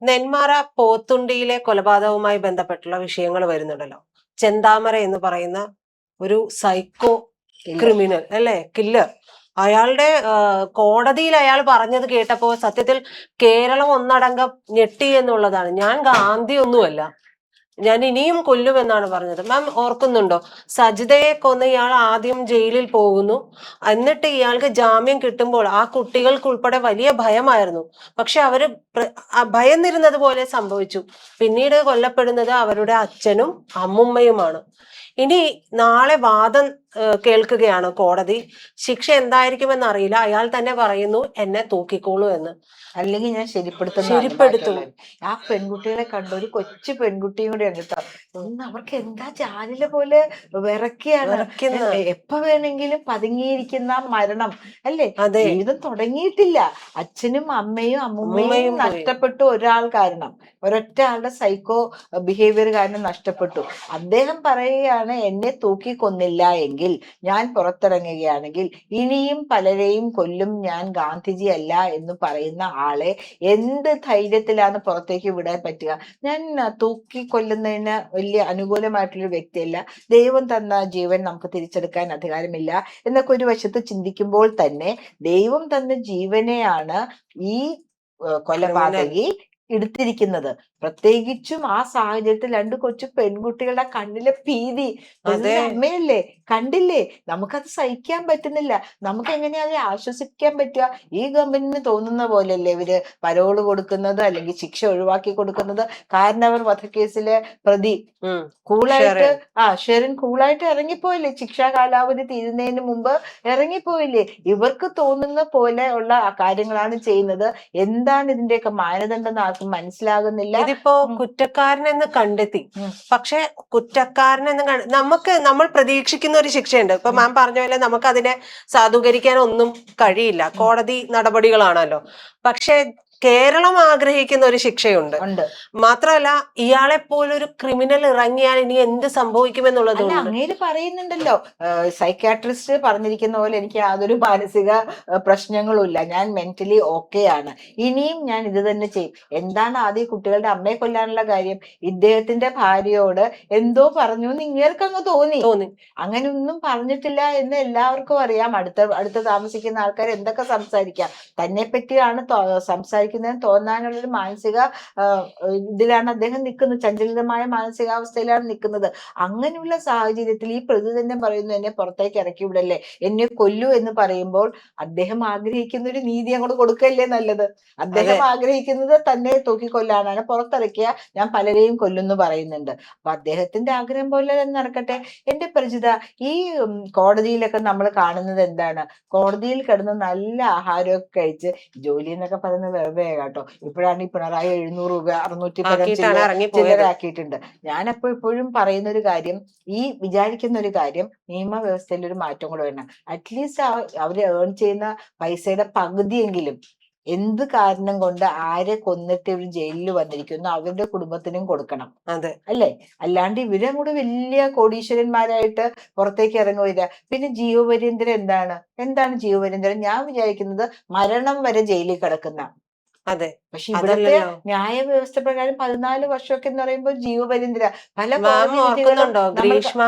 നെന്മാറ പോത്തുണ്ടിയിലെ കൊലപാതകവുമായി ബന്ധപ്പെട്ടുള്ള വിഷയങ്ങൾ വരുന്നുണ്ടല്ലോ. ചെന്താമര എന്ന് പറയുന്ന ഒരു സൈക്കോ ക്രിമിനൽ അല്ലെ, കില്ലർ. അയാളുടെ കോടതിയിൽ അയാൾ പറഞ്ഞത് കേട്ടപ്പോൾ സത്യത്തിൽ കേരളം ഒന്നടങ്കം ഞെട്ടി എന്നുള്ളതാണ്. ഞാൻ ഗാന്ധി ഒന്നുമല്ല, ഞാൻ ഇനിയും കൊല്ലുമെന്നാണ് പറഞ്ഞത്. മാം ഓർക്കുന്നുണ്ടോ? സജിതയെ കൊന്ന ഇയാൾ ആദ്യം ജയിലിൽ പോകുന്നു. എന്നിട്ട് ഇയാൾക്ക് ജാമ്യം കിട്ടുമ്പോൾ ആ കുട്ടികൾക്ക് ഉൾപ്പെടെ വലിയ ഭയമായിരുന്നു. പക്ഷെ അവര് ഭയന്നിരുന്നത് പോലെ സംഭവിച്ചു. പിന്നീട് കൊല്ലപ്പെടുന്നത് അവരുടെ അച്ഛനും അമ്മുമ്മയുമാണ്. ഇനി നാളെ വാദം കേൾക്കുകയാണ് കോടതി. ശിക്ഷ എന്തായിരിക്കുമെന്ന് അറിയില്ല. അയാൾ തന്നെ പറയുന്നു എന്നെ തൂക്കിക്കോളൂ എന്ന്. അല്ലെങ്കിൽ ഞാൻ ശരിപ്പെടുത്തും. ആ പെൺകുട്ടികളെ കണ്ട ഒരു കൊച്ചു പെൺകുട്ടിയും കൂടെ കേട്ടോ. അവർക്ക് എന്താ ചാലില പോലെ വിറക്കുകയാണ്. എപ്പ വേണമെങ്കിലും പതുങ്ങിയിരിക്കുന്ന മരണം അല്ലേ. ജീവിതം തുടങ്ങിയിട്ടില്ല. അച്ഛനും അമ്മയും അമ്മുമ്മയും നഷ്ടപ്പെട്ടു ഒരാൾ കാരണം, ഒരൊറ്റ ആളുടെ സൈക്കോ ബിഹേവിയർ കാരണം നഷ്ടപ്പെട്ടു. അദ്ദേഹം പറയുകയാണ് എന്നെ തൂക്കി കൊന്നില്ല എങ്കിൽ, ഞാൻ പുറത്തിറങ്ങുകയാണെങ്കിൽ ഇനിയും പലരെയും കൊല്ലും ഞാൻ, ഗാന്ധിജി അല്ല എന്ന് പറയുന്ന ആളെ എന്ത് ധൈര്യത്തിലാണ് പുറത്തേക്ക് വിടാൻ പറ്റുക? ഞാൻ തൂക്കി കൊല്ലുന്നതിന് വലിയ അനുകൂലമായിട്ടുള്ള വ്യക്തിയല്ല. ദൈവം തന്ന ജീവൻ നമുക്ക് തിരിച്ചെടുക്കാൻ അധികാരമില്ല എന്നൊക്കെ ഒരു വശത്ത് ചിന്തിക്കുമ്പോൾ തന്നെ, ദൈവം തന്ന ജീവനെയാണ് ഈ കൊലപാതകി എടുത്തിരിക്കുന്നത്. പ്രത്യേകിച്ചും ആ സാഹചര്യത്തിൽ രണ്ട് കൊച്ചു പെൺകുട്ടികളുടെ കണ്ണിലെ ഭീതി, അമ്മയല്ലേ കണ്ടില്ലേ, നമുക്കത് സഹിക്കാൻ പറ്റുന്നില്ല. നമുക്ക് എങ്ങനെയാ അവരെ ആശ്വസിക്കാൻ പറ്റുക? ഈ ഗവൺമെന്റിന് തോന്നുന്ന പോലെയല്ലേ ഇവര് പരോള് കൊടുക്കുന്നത് അല്ലെങ്കിൽ ശിക്ഷ ഒഴിവാക്കി കൊടുക്കുന്നത്. കാരണവർ വധക്കേസിലെ പ്രതി കൂളായിട്ട് ഷെറിൻ കൂളായിട്ട് ഇറങ്ങിപ്പോയില്ലേ? ശിക്ഷാ കാലാവധി തീരുന്നതിന് മുമ്പ് ഇറങ്ങിപ്പോയില്ലേ? ഇവർക്ക് തോന്നുന്ന പോലെ ഉള്ള കാര്യങ്ങളാണ് ചെയ്യുന്നത്. എന്താണ് ഇതിന്റെയൊക്കെ മാനദണ്ഡം ആർക്കും മനസ്സിലാകുന്നില്ല. ഇതിപ്പോ കുറ്റക്കാരനെന്ന് കണ്ടെത്തി, പക്ഷെ കുറ്റക്കാരനെന്ന് നമ്മൾ പ്രതീക്ഷിക്കുന്ന ഒരു ശിക്ഷയുണ്ട്. ഇപ്പൊ മാം പറഞ്ഞ പോലെ നമുക്ക് അതിനെ സാധൂകരിക്കാൻ ഒന്നും കഴിയില്ല, കോടതി നടപടികളാണല്ലോ. പക്ഷെ കേരളം ആഗ്രഹിക്കുന്ന ഒരു ശിക്ഷയുണ്ട്. മാത്രമല്ല ഇയാളെ പോലൊരു ക്രിമിനൽ ഇറങ്ങിയാൽ ഇനി എന്ത് സംഭവിക്കുമെന്നുള്ളത് അങ്ങേര് പറയുന്നുണ്ടല്ലോ. സൈക്കാട്രിസ്റ്റ് പറഞ്ഞിരിക്കുന്ന പോലെ എനിക്ക് യാതൊരു മാനസിക പ്രശ്നങ്ങളും ഇല്ല, ഞാൻ മെന്റലി ഓക്കെ ആണ്, ഇനിയും ഞാൻ ഇത് തന്നെ ചെയ്യും. എന്താണ് ആദ്യം കുട്ടികളുടെ അമ്മയെ കൊല്ലാനുള്ള കാര്യം? ഇദ്ദേഹത്തിന്റെ ഭാര്യയോട് എന്തോ പറഞ്ഞു എന്ന് ഇങ്ങേർക്ക് അങ്ങ് തോന്നി. അങ്ങനെയൊന്നും പറഞ്ഞിട്ടില്ല എന്ന് എല്ലാവർക്കും അറിയാം. അടുത്ത് താമസിക്കുന്ന ആൾക്കാർ എന്തൊക്കെ സംസാരിക്കാം, തന്നെ പറ്റിയാണ് സംസാരിക്കുന്നതെന്ന് തോന്നാനുള്ളൊരു മാനസിക ഇതിലാണ് അദ്ദേഹം നിൽക്കുന്നത്. ചഞ്ചലിതമായ മാനസികാവസ്ഥയിലാണ് നിൽക്കുന്നത്. അങ്ങനെയുള്ള സാഹചര്യത്തിൽ ഈ പ്രതി തന്നെ പറയുന്നു എന്നെ പുറത്തേക്ക് ഇറക്കി വിടല്ലേ, എന്നെ കൊല്ലൂ എന്ന് പറയുമ്പോൾ അദ്ദേഹം ആഗ്രഹിക്കുന്ന ഒരു നീതി അങ്ങോട്ട് കൊടുക്കല്ലേ നല്ലത്. അദ്ദേഹം ആഗ്രഹിക്കുന്നത് തന്നെ തൂക്കിക്കൊല്ലാനാണ്. പുറത്തിറക്കിയ ഞാൻ പലരെയും കൊല്ലുന്നു പറയുന്നുണ്ട്. അപ്പൊ അദ്ദേഹത്തിന്റെ ആഗ്രഹം പോലെ തന്നെ നടക്കട്ടെ. എന്റെ പരിചിത, ഈ കോടതിയിലൊക്കെ നമ്മൾ കാണുന്നത് എന്താണ്? കോടതിയിൽ കിടന്ന് നല്ല ആഹാരമൊക്കെ കഴിച്ച്, ജോലി എന്നൊക്കെ പറയുന്നത് വെറുതെ കേട്ടോ. ഇപ്പോഴാണ് ഈ പിണറായി 700 രൂപ 600 ചില്ലറാക്കിയിട്ടുണ്ട്. ഞാൻ എപ്പോഴും പറയുന്ന ഒരു കാര്യം, ഈ വിചാരിക്കുന്ന ഒരു കാര്യം, നിയമവ്യവസ്ഥയിൽ ഒരു മാറ്റം കൂടെ വേണം. അറ്റ്ലീസ്റ്റ് അവര് ഏൺ ചെയ്യുന്ന പൈസയുടെ പകുതിയെങ്കിലും എന്ത് കാരണം കൊണ്ട് ആരെ കൊന്നിട്ട് ഇവർ ജയിലിൽ വന്നിരിക്കുന്നു അവരുടെ കുടുംബത്തിനും കൊടുക്കണം. അല്ലേ? അല്ലാണ്ട് ഇവരങ്ങോട്ട് വലിയ കോടീശ്വരന്മാരായിട്ട് പുറത്തേക്ക് ഇറങ്ങുകയില്ല. പിന്നെ ജീവപര്യന്തരം എന്താണ് ജീവപര്യന്തരം? ഞാൻ വിചാരിക്കുന്നത് മരണം വരെ ജയിലിൽ കിടക്കുന്ന. പക്ഷെ ഇവിടുത്തെ ന്യായ വ്യവസ്ഥ പ്രകാരം 14 വർഷമൊക്കെ എന്ന് പറയുമ്പോൾ ജീവപര്യന്തര. ഗ്രീഷ്മ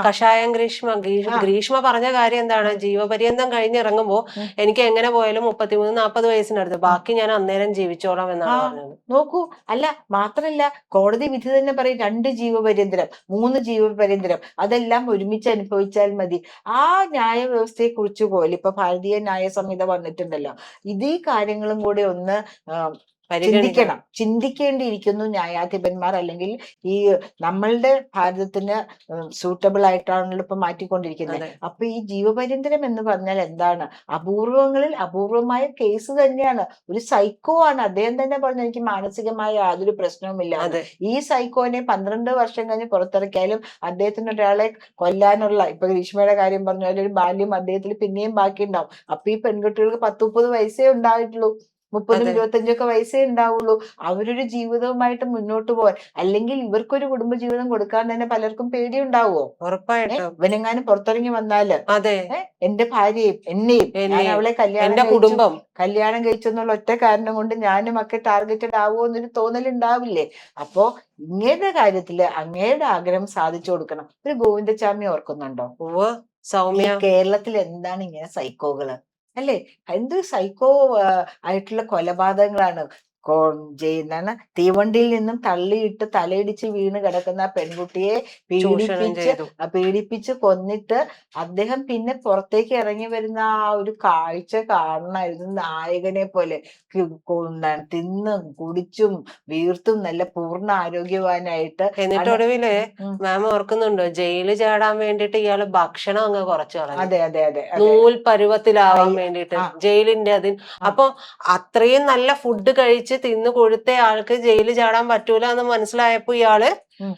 കഷായം ഗ്രീഷ്മ പറഞ്ഞ കാര്യം എന്താണ്? ജീവപര്യന്തം കഴിഞ്ഞിറങ്ങുമ്പോ എനിക്ക് എങ്ങനെ പോയാലും 33-40 വയസ്സിനടുത്ത്, ബാക്കി ഞാൻ അന്നേരം ജീവിച്ചോളാം എന്നാണ് പറഞ്ഞത്. നോക്കൂ, അല്ല മാത്രല്ല കോടതി വിധി തന്നെ പറയും 2 ജീവപര്യന്തരം 3 ജീവപര്യന്തരം അതെല്ലാം ഒരുമിച്ച് അനുഭവിച്ചാൽ മതി. ആ ന്യായ വ്യവസ്ഥയെ കുറിച്ച് പോലും ഇപ്പൊ ഭാരതീയ ന്യായ സംഹിത വന്നിട്ടുണ്ടല്ലോ. ഇതേ കാര്യങ്ങളും കൂടെ ഒന്ന് ചിന്തിക്കേണ്ടിയിരിക്കുന്നു ന്യായാധിപന്മാർ. അല്ലെങ്കിൽ ഈ നമ്മളുടെ ഭാരതത്തിന് സൂട്ടബിൾ ആയിട്ടാണല്ലോ ഇപ്പൊ മാറ്റിക്കൊണ്ടിരിക്കുന്നത്. അപ്പൊ ഈ ജീവപര്യന്തരം എന്ന് പറഞ്ഞാൽ എന്താണ്? അപൂർവങ്ങളിൽ അപൂർവമായ കേസ് തന്നെയാണ്. ഒരു സൈക്കോ ആണ്. അദ്ദേഹം തന്നെ പറഞ്ഞു എനിക്ക് മാനസികമായ യാതൊരു പ്രശ്നവുമില്ല. ഈ സൈക്കോനെ 12 വർഷം കഴിഞ്ഞ് പുറത്തിറക്കിയാലും അദ്ദേഹത്തിന് ഒരാളെ കൊല്ലാനുള്ള, ഇപ്പൊ ഗ്രീഷ്മയുടെ കാര്യം പറഞ്ഞ പോലെ, ഒരു ബാല്യം അദ്ദേഹത്തിന് പിന്നെയും ബാക്കി ഉണ്ടാവും. അപ്പൊ ഈ പെൺകുട്ടികൾക്ക് 10-30 വയസ്സേ ഉണ്ടായിട്ടുള്ളൂ. 30 അതെ 25 വയസ്സേ ഉണ്ടാവുള്ളൂ. അവരൊരു ജീവിതവുമായിട്ട് മുന്നോട്ട് പോകാൻ, അല്ലെങ്കിൽ ഇവർക്കൊരു കുടുംബജീവിതം കൊടുക്കാൻ തന്നെ പലർക്കും പേടിയുണ്ടാവുമോ? ഉറപ്പായിട്ടും. ഇവനെങ്ങാനും പുറത്തിറങ്ങി വന്നാല് അതെ എന്റെ ഭാര്യയും എന്നെയും, ഞാൻ എന്നെയും അവളെ എന്റെ കുടുംബം. കല്യാണം കഴിച്ചെന്നുള്ള ഒറ്റ കാരണം കൊണ്ട് ഞാനും ഒക്കെ ടാർഗറ്റഡ് ആവുമോ എന്നൊരു തോന്നലുണ്ടാവില്ലേ? അപ്പോ ഇങ്ങയുടെ കാര്യത്തില് അങ്ങയുടെ ആഗ്രഹം സാധിച്ചു കൊടുക്കണം. ഒരു ഗോവിന്ദച്ചാമി ഓർക്കുന്നുണ്ടോ? ഉവ്വ് ഈ സൗമ്യ. കേരളത്തിൽ എന്താണ് ഇങ്ങനെ സൈക്കോകള്, അല്ലേ? എന്ത് സൈക്കോ ആയിട്ടുള്ള കൊലപാതകങ്ങളാണ്. എന്താണ്, തീവണ്ടിയിൽ നിന്നും തള്ളിയിട്ട് തലയിടിച്ച് വീണ് കിടക്കുന്ന ആ പെൺകുട്ടിയെ ചൂഷണം പീഡിപ്പിച്ച് ചെയ്തു. പീഡിപ്പിച്ച് കൊന്നിട്ട് അദ്ദേഹം പിന്നെ പുറത്തേക്ക് ഇറങ്ങി വരുന്ന ആ ഒരു കാഴ്ച കാണണമായിരുന്നു. നായകനെ പോലെ എന്താണ് തിന്നും കുടിച്ചും വീർത്തും നല്ല പൂർണ്ണ ആരോഗ്യവാനായിട്ട് എന്നിട്ട് ആണ്. ഒടുവില് ഉം. മാം ഓർക്കുന്നുണ്ടോ, ജയില് ചാടാൻ വേണ്ടിയിട്ട് ഇയാള് ഭക്ഷണം അങ്ങ് കുറച്ചു കളഞ്ഞു, അതെ അതെ അതെ അതെ. നൂൽ പരുവത്തിലാവാൻ ആയി. വേണ്ടിയിട്ട് ആ ജയിലിന്റെ അതിൽ. ആ അപ്പൊ അത്രയും നല്ല ഫുഡ് കഴിച്ച് തിന്നു കൊഴുത്ത ആൾക്ക് ജയില് ചാടാൻ പറ്റൂല എന്ന് മനസ്സിലായപ്പോ ഇയാള് ഉം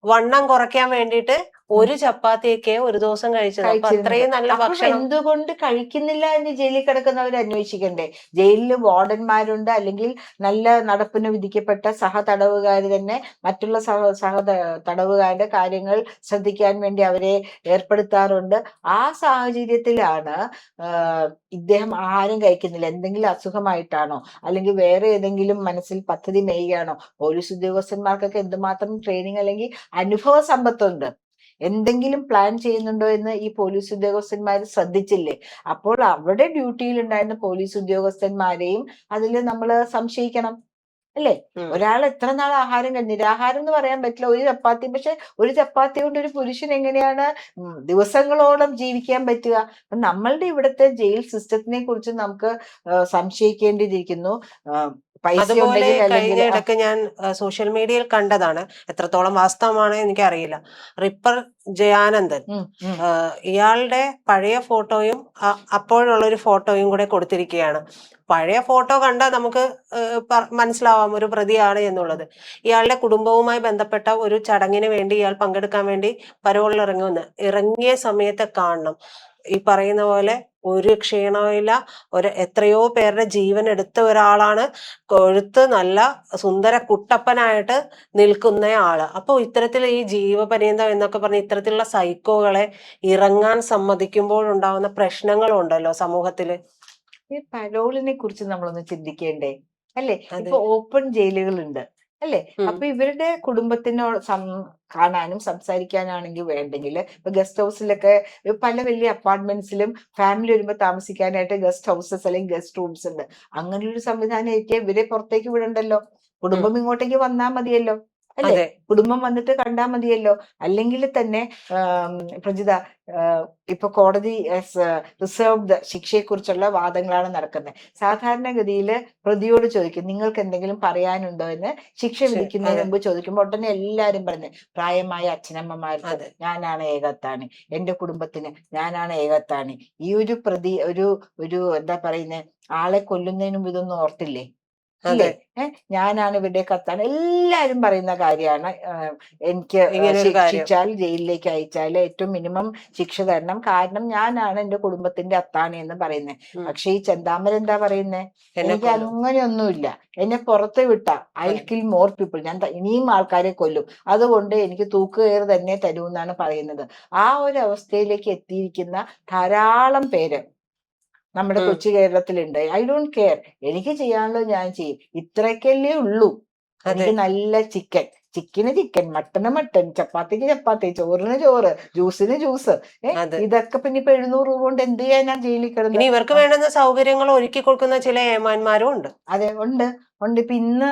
വണ്ണം കുറയ്ക്കാൻ വേണ്ടിയിട്ട് ഉം. ഒരു ചപ്പാത്തിയൊക്കെ ഒരു ദിവസം കഴിച്ചത്. അപ്പൊ കഴിച്ചിരുന്നത്. അത്രയും നല്ല അപ്പം ഭക്ഷണം. എന്തുകൊണ്ട് കഴിക്കുന്നില്ല എന്ന് ജയിലിൽ കിടക്കുന്നവർ അന്വേഷിക്കണ്ടേ? ജയിലിൽ വാർഡന്മാരുണ്ട്, അല്ലെങ്കിൽ നല്ല നടപ്പിന് വിധിക്കപ്പെട്ട സഹതടവുകാർ തന്നെ മറ്റുള്ള തടവുകാരുടെ കാര്യങ്ങൾ ശ്രദ്ധിക്കാൻ വേണ്ടി അവരെ ഏർപ്പെടുത്താറുണ്ട്. ആ സാഹചര്യത്തിലാണ് ഇദ്ദേഹം ആഹാരം കഴിക്കുന്നില്ല. എന്തെങ്കിലും അസുഖമായിട്ടാണോ, അല്ലെങ്കിൽ വേറെ ഏതെങ്കിലും മനസ്സിൽ പദ്ധതി മെയ്യുകയാണോ? പോലീസ് ഉദ്യോഗസ്ഥന്മാർക്കൊക്കെ എന്തുമാത്രം ട്രെയിനിങ് അല്ലെങ്കിൽ അനുഭവ സമ്പത്തുണ്ട്. എന്തെങ്കിലും പ്ലാൻ ചെയ്യുന്നുണ്ടോ എന്ന് ഈ പോലീസ് ഉദ്യോഗസ്ഥന്മാർ ശ്രദ്ധിച്ചില്ലേ? അപ്പോൾ അവിടെ ഡ്യൂട്ടിയിൽ ഉണ്ടായിരുന്ന പോലീസ് ഉദ്യോഗസ്ഥന്മാരെയും അതിൽ നമ്മൾ സംശയിക്കണം, അല്ലേ? ഉം. ഒരാൾ എത്ര നാൾ ആഹാരം നിരാഹാരം എന്ന് പറയാൻ പറ്റില്ല, ഒരു ചപ്പാത്തി. പക്ഷെ ഒരു ചപ്പാത്തി കൊണ്ട് ഒരു പുരുഷൻ എങ്ങനെയാണ് ദിവസങ്ങളോളം ജീവിക്കാൻ പറ്റുക? നമ്മളുടെ ഇവിടുത്തെ ജയിൽ സിസ്റ്റത്തിനെ കുറിച്ച് നമുക്ക് സംശയിക്കേണ്ടിയിരിക്കുന്നു. പൈസ അതുപോലെ ഉണ്ടെങ്കിൽ, അല്ലെങ്കിൽ കഴിഞ്ഞ ഇടയ്ക്ക് ഞാൻ സോഷ്യൽ മീഡിയയിൽ കണ്ടതാണ്, എത്രത്തോളം വാസ്തവമാണ് എനിക്കറിയില്ല. റിപ്പർ ജയാനന്ദൻ, ഉം, ഉം. ഇയാളുടെ പഴയ ഫോട്ടോയും അപ്പോഴുള്ള ഒരു ഫോട്ടോയും കൂടെ കൊടുത്തിരിക്കുകയാണ്. പഴയ ഫോട്ടോ കണ്ടാൽ നമുക്ക് മനസ്സിലാവാം ഒരു പ്രതിയാണ് എന്നുള്ളത്. ഇയാളുടെ കുടുംബവുമായി ബന്ധപ്പെട്ട ഒരു ചടങ്ങിന് വേണ്ടി ഇയാൾ പങ്കെടുക്കാൻ വേണ്ടി പരോളിൽ ഇറങ്ങിയ സമയത്ത് കാണണം. ഈ പറയുന്ന പോലെ ഒരു ക്ഷീണവുമില്ല, എത്രയോ പേരുടെ ജീവൻ എടുത്ത ഒരാളാണ്, കൊഴുത്ത് നല്ല സുന്ദര കുട്ടപ്പനായിട്ട് നിൽക്കുന്ന ആള്. അപ്പൊ ഇത്തരത്തിൽ ഈ ജീവപര്യന്തം എന്നൊക്കെ പറഞ്ഞ ഇത്തരത്തിലുള്ള സൈക്കോകളെ ഇറങ്ങാൻ സമ്മതിക്കുമ്പോഴുണ്ടാവുന്ന പ്രശ്നങ്ങളുണ്ടല്ലോ സമൂഹത്തില്. ഈ പരോളിനെ കുറിച്ച് നമ്മളൊന്ന് ചിന്തിക്കേണ്ടേ, അല്ലേ? അതെ. ഇപ്പൊ ഓപ്പൺ ജയിലുകളുണ്ട്, അല്ലേ? ഉം. അപ്പൊ ഇവരുടെ കുടുംബത്തിനോട് കാണാനും സംസാരിക്കാനാണെങ്കിൽ വേണ്ടെങ്കിൽ, ഇപ്പൊ ഗസ്റ്റ് ഹൗസിലൊക്കെ പല വലിയ അപ്പാർട്ട്മെന്റ്സിലും ഫാമിലി വരുമ്പോ താമസിക്കാനായിട്ട് ഗസ്റ്റ് ഹൗസസ് അല്ലെങ്കിൽ ഗസ്റ്റ് റൂംസ് ഉണ്ട്. അങ്ങനെ ഒരു സംവിധാനം ഏറ്റിയ ഇവരെ പുറത്തേക്ക് വിടണ്ടല്ലോ. കുടുംബം ഇങ്ങോട്ടേക്ക് വന്നാൽ മതിയല്ലോ, അല്ലേ? അതെ. കുടുംബം വന്നിട്ട് കണ്ടാൽ മതിയല്ലോ. അല്ലെങ്കിൽ തന്നെ പ്രജിത, ഇപ്പൊ കോടതി റിസർവ്ഡ് ശിക്ഷയെക്കുറിച്ചുള്ള വാദങ്ങളാണ് നടക്കുന്നത്. സാധാരണഗതിയിൽ പ്രതിയോട് ചോദിക്കും, നിങ്ങൾക്ക് എന്തെങ്കിലും പറയാനുണ്ടോ എന്ന് ശിക്ഷ വിധിക്കുന്നതിന് അതെ മുമ്പ് ചോദിക്കുമ്പോൾ ഉടനെ എല്ലാരും പറഞ്ഞു, പ്രായമായ അച്ഛനമ്മമാർക്ക് അതെ ഞാനാണ് ഏകത്താണി, എന്റെ കുടുംബത്തിന് ഞാനാണ് ഏകത്താണി. ഈ ഒരു ഒരു എന്താ പറയുന്നത്, ആളെ കൊല്ലുന്നതിന് മുമ്പ് ഇതൊന്നും ഓർത്തില്ലേ? ഇല്ലേ? അതെ ഞാനാണ് ഇവരുടെ കത്താണ്, എല്ലാരും പറയുന്ന കാര്യമാണ്. എനിക്ക് ഇങ്ങനെ ഒരു കാര്യം. ശിക്ഷിച്ചാൽ, ജയിലിലേക്ക് അയച്ചാൽ ഏറ്റവും മിനിമം ശിക്ഷ തരണം, കാരണം ഞാനാണ് എന്റെ കുടുംബത്തിന്റെ അത്താണി എന്ന് പറയുന്നത്. പക്ഷെ ഈ ചെന്താമര എന്താ പറയുന്നേ? എന്നെ എനിക്ക് കൊല്ലും. അങ്ങനെയൊന്നുമില്ല, എന്നെ പുറത്ത് വിട്ട ഐ കിൽ മോർ പീപ്പിൾ, ഞാൻ ഇനിയും ആൾക്കാരെ കൊല്ലും, അതുകൊണ്ട് എനിക്ക് തൂക്കുകയർ തന്നെ തരൂ എന്നാണ് പറയുന്നത്. ആ ഒരു അവസ്ഥയിലേക്ക് എത്തിയിരിക്കുന്ന ധാരാളം പേര് നമ്മുടെ കൊച്ചു കേരളത്തിലുണ്ട്. ഐ ഡോണ്ട് കെയർ, എനിക്ക് ചെയ്യാനുള്ളത് ഞാൻ ചെയ്യും, ഇത്രയൊക്കെയല്ലേ ഉള്ളൂ. അതെ എനിക്ക് നല്ല ചിക്കന് ചിക്കൻ, മട്ടന് മട്ടൻ, ചപ്പാത്തിക്ക് ചപ്പാത്തി, ചോറിന് ചോറ്, ജ്യൂസിന് ജ്യൂസ്. അതെ. ഇതൊക്കെ പിന്നെ ഇപ്പൊ 700 രൂപ കൊണ്ട് എന്ത് ചെയ്യാനാ ജയിലിൽ കിടന്ന്? ഇനി ഇവർക്ക് വേണ്ടുന്ന സൗകര്യങ്ങൾ ഒരുക്കി കൊടുക്കുന്ന ചില ഏമാന്മാരും ഉണ്ട്. അതെ, ഉണ്ട് ഉണ്ട്. ഇപ്പൊ ഇന്ന്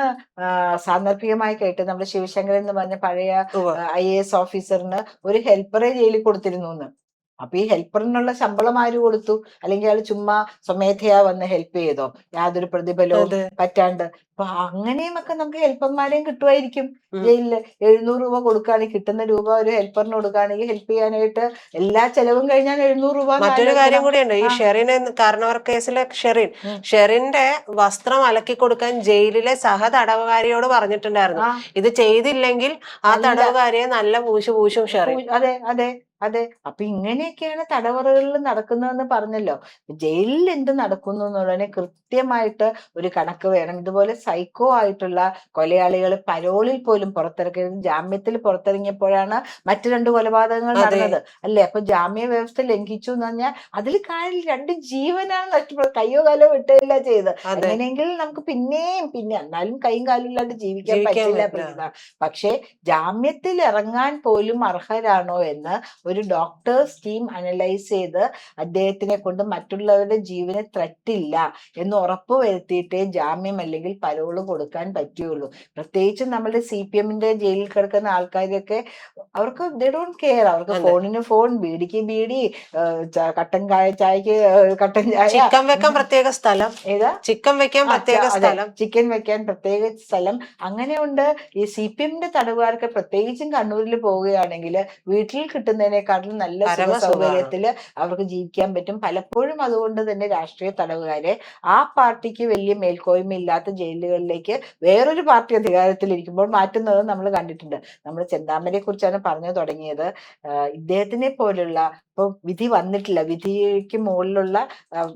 സാന്ദർഭികമായി കേട്ട് നമ്മുടെ ശിവശങ്കരൻ എന്ന് പറഞ്ഞ പഴയ ഉവ്വ്. IAS ഓഫീസറിന് ഒരു ഹെൽപ്പറെ ജയിലിൽ കൊടുത്തിരുന്നു എന്ന്. അപ്പൊ ഈ ഹെൽപ്പറിനുള്ള ശമ്പളം ആര് കൊടുത്തു? അല്ലെങ്കിൽ അയാൾ ചുമ്മാ സ്വമേധയാ വന്ന് ഹെൽപ്പ് ചെയ്തോ? യാതൊരു പ്രതിഫലവും അതെ. പറ്റാണ്ട്. അപ്പൊ അങ്ങനെയും ഒക്കെ നമുക്ക് ഹെൽപ്പർമാരെയും കിട്ടുമായിരിക്കും ഉം. ജയിലില്. 700 രൂപ കൊടുക്കുകയാണെങ്കിൽ, കിട്ടുന്ന രൂപ ഒരു ഹെൽപ്പറിന് കൊടുക്കുകയാണെങ്കിൽ ഹെൽപ്പ് ചെയ്യാനായിട്ട് എല്ലാ ചെലവും കഴിഞ്ഞാൽ 700 രൂപ എന്ന് മറ്റൊരു കാര്യം ആലോചിക്കണം. കൂടിയുണ്ട്. ഈ ആ ഷെറിൻ കാരണവർ കേസിലെ ഉം. ഷെറിന്റെ വസ്ത്രം അലക്കി കൊടുക്കാൻ ജയിലിലെ സഹതടവുകാരിയോട് പറഞ്ഞിട്ടുണ്ടായിരുന്നു. ആ ഇത് ചെയ്തില്ലെങ്കിൽ ആ നല്ല തടവുകാരിയെ നല്ല പൂശും ഷെറിൻ. അതെ അതെ അതെ. അപ്പൊ ഇങ്ങനെയൊക്കെയാണ് തടവറകളിൽ നടക്കുന്നതെന്ന് പറഞ്ഞല്ലോ. ജയിലിൽ എന്ത് നടക്കുന്നു എന്നുള്ളതിന് കൃത്യമായിട്ട് ഒരു കണക്ക് വേണം. ഇതുപോലെ സൈക്കോ ആയിട്ടുള്ള കൊലയാളികൾ പരോളിൽ പോലും പുറത്തിറക്കരുത്. ജാമ്യത്തിൽ പുറത്തിറങ്ങിയപ്പോഴാണ് മറ്റു 2 കൊലപാതകങ്ങൾ അതെ നടന്നത്. അല്ലേ? അപ്പൊ ജാമ്യ വ്യവസ്ഥ ലംഘിച്ചു എന്ന് പറഞ്ഞാൽ അതിൽ കാര്യം 2 ജീവനാണ് നഷ്ടപ്പെട്ടത്. കയ്യോ കാലോ വിട്ടുകയല്ല ചെയ്തത്. അതെ എങ്ങനെയെങ്കിൽ നമുക്ക് പിന്നെ എന്നാലും കൈയും കാലും ഇല്ലാണ്ട് ജീവിക്കാൻ ജീവിക്കാൻ പറ്റില്ല പറ്റില്ല. പ്രീത. പക്ഷേ ജാമ്യത്തിൽ ഇറങ്ങാൻ പോലും അർഹരാണോ എന്ന് ഒരു ഡോക്ടേഴ്സ് ടീം അനലൈസ് ചെയ്ത് അദ്ദേഹത്തിനെ കൊണ്ട് മറ്റുള്ളവരുടെ ജീവന് ത്രെറ്റ് ഇല്ല എന്ന് ഉറപ്പ് വരുത്തിയിട്ടേ ജാമ്യം അല്ലെങ്കിൽ പരോള് കൊടുക്കാൻ പറ്റുകയുള്ളൂ. പ്രത്യേകിച്ചും നമ്മുടെ CPM-ന്റെ ജയിലിൽ കിടക്കുന്ന ആൾക്കാരൊക്കെ അവർക്ക് ദേ ഡോണ്ട് കെയർ. അവർക്ക് അതെ ഫോണിന് ഫോൺ, ബീഡിക്ക് ബീഡി, കട്ടൻ ചായക്ക് കട്ടൻ ചായ. ചിക്കൻ വെക്കാൻ പ്രത്യേക സ്ഥലം, ഏതാ ചിക്കൻ വെക്കാൻ പ്രത്യേക അതെ, സ്ഥലം. ചിക്കൻ വെക്കാൻ പ്രത്യേക സ്ഥലം. അങ്ങനെയുണ്ട്. ഈ CPM-ന്റെ തടവുകാർക്ക് പ്രത്യേകിച്ചും കണ്ണൂരിൽ പോവുകയാണെങ്കിൽ വീട്ടിൽ കിട്ടുന്നതിനേക്കാളും നല്ല സുഖ പരമസുഖാണ്. സൗകര്യത്തില് അവർക്ക് ജീവിക്കാൻ പറ്റും. പലപ്പോഴും അതുകൊണ്ട് തന്നെ രാഷ്ട്രീയ തടവുകാരെ ആ പാർട്ടിക്ക് വലിയ മേൽക്കോയ്മ ഇല്ലാത്ത ജയിലുകളിലേക്ക് വേറൊരു പാർട്ടി അധികാരത്തിലിരിക്കുമ്പോൾ മാറ്റുന്നത് നമ്മൾ കണ്ടിട്ടുണ്ട്. നമ്മൾ ചെന്താമരയെ കുറിച്ചാണ് പറഞ്ഞു തുടങ്ങിയത്. ഇദ്ദേഹത്തിനെ പോലുള്ള ഇപ്പൊ വിധി വന്നിട്ടില്ല, വിധിക്ക് മുകളിലുള്ള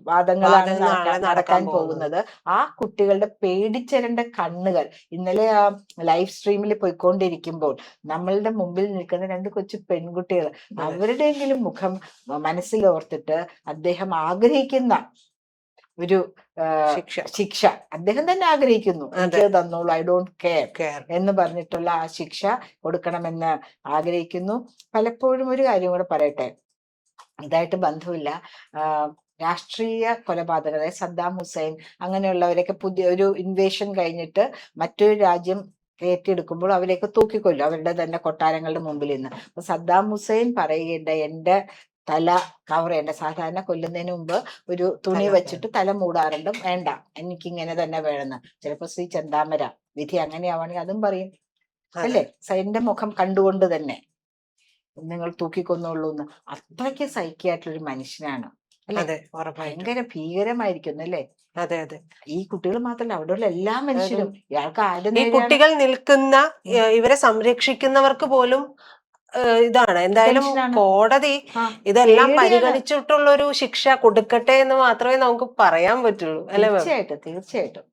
വാദങ്ങളാണ് വാദങ്ങൾ നാളെ നടക്കാൻ നടക്കാൻ പോകുന്നത്. പോകുന്നത്. ആ കുട്ടികളുടെ പേടിച്ചരണ്ട കണ്ണുകൾ ഇന്നലെ ആ ലൈവ് സ്ട്രീമിൽ പോയിക്കൊണ്ടിരിക്കുമ്പോൾ നമ്മളുടെ മുമ്പിൽ നിൽക്കുന്ന 2 കൊച്ചു പെൺകുട്ടികൾ, അതെ അവരുടെയെങ്കിലും മുഖം മനസ്സിൽ ഓർത്തിട്ട് അദ്ദേഹം ആഗ്രഹിക്കുന്ന ഒരു ശിക്ഷ. ശിക്ഷ അദ്ദേഹം തന്നെ ആഗ്രഹിക്കുന്നു. അതെ എനിക്ക് തന്നോളൂ, ഐ ഡോണ്ട് കെയർ കെയർ. എന്ന് പറഞ്ഞിട്ടുള്ള ആ ശിക്ഷ കൊടുക്കണമെന്ന് ആഗ്രഹിക്കുന്നു. പലപ്പോഴും ഒരു കാര്യം കൂടെ പറയട്ടെ, ഇതായിട്ട് ബന്ധമില്ല. രാഷ്ട്രീയ കൊലപാതകം, അതായത് സദ്ദാം ഹുസൈൻ അങ്ങനെയുള്ളവരൊക്കെ പുതിയ ഒരു ഇൻവേഷൻ കഴിഞ്ഞിട്ട് മറ്റൊരു രാജ്യം ഏറ്റെടുക്കുമ്പോൾ അവരെയൊക്കെ തൂക്കിക്കൊല്ലും അവരുടെ തന്നെ കൊട്ടാരങ്ങളുടെ മുമ്പിൽ നിന്ന്. അപ്പൊ സദ്ദാം ഹുസൈൻ പറയുകയുണ്ട്, എന്റെ തല കവർ ചെയ്യേണ്ട. സാധാരണ കൊല്ലുന്നതിന് മുമ്പ് ഒരു തുണി തല വെച്ചിട്ട് തല മൂടാറുണ്ട്. വേണ്ട, എനിക്കിങ്ങനെ തന്നെ വേണമെന്ന്. ചിലപ്പോ ശ്രീ ചെന്താമര വിധി അങ്ങനെയാവാണെങ്കിൽ അതും പറയും. അതെ അല്ലേ? എന്റെ മുഖം കണ്ടുകൊണ്ട് തന്നെ നിങ്ങൾ തൂക്കിക്കൊന്നുള്ളൂ എന്ന്. അത്രയ്ക്ക് സൈക്കിയായിട്ടുള്ള ഒരു മനുഷ്യനാണ്. അല്ലെ? അതെ ഉറപ്പായിട്ടും. ഭയങ്കര ഭീകരമായിരിക്കുന്നു അല്ലേ? അതെ അതെ. ഈ കുട്ടികൾ മാത്രമല്ല, അവിടെയുള്ള എല്ലാ മനുഷ്യരും. ഇയാൾക്ക് ആരുടെ ഈ നേരെയാണ് കുട്ടികൾ നിൽക്കുന്ന ഇവരെ സംരക്ഷിക്കുന്നവർക്ക് പോലും ഇതാണ് എന്തായാലും ടെൻഷനാണ്. കോടതി ആ ഇതെല്ലാം പേടിയാണ്. പരിഗണിച്ചിട്ടുള്ള ഒരു ശിക്ഷ കൊടുക്കട്ടെ എന്ന് മാത്രമേ നമുക്ക് പറയാൻ പറ്റുള്ളൂ, അല്ലെ മാം? തീർച്ചയായിട്ടും തീർച്ചയായിട്ടും.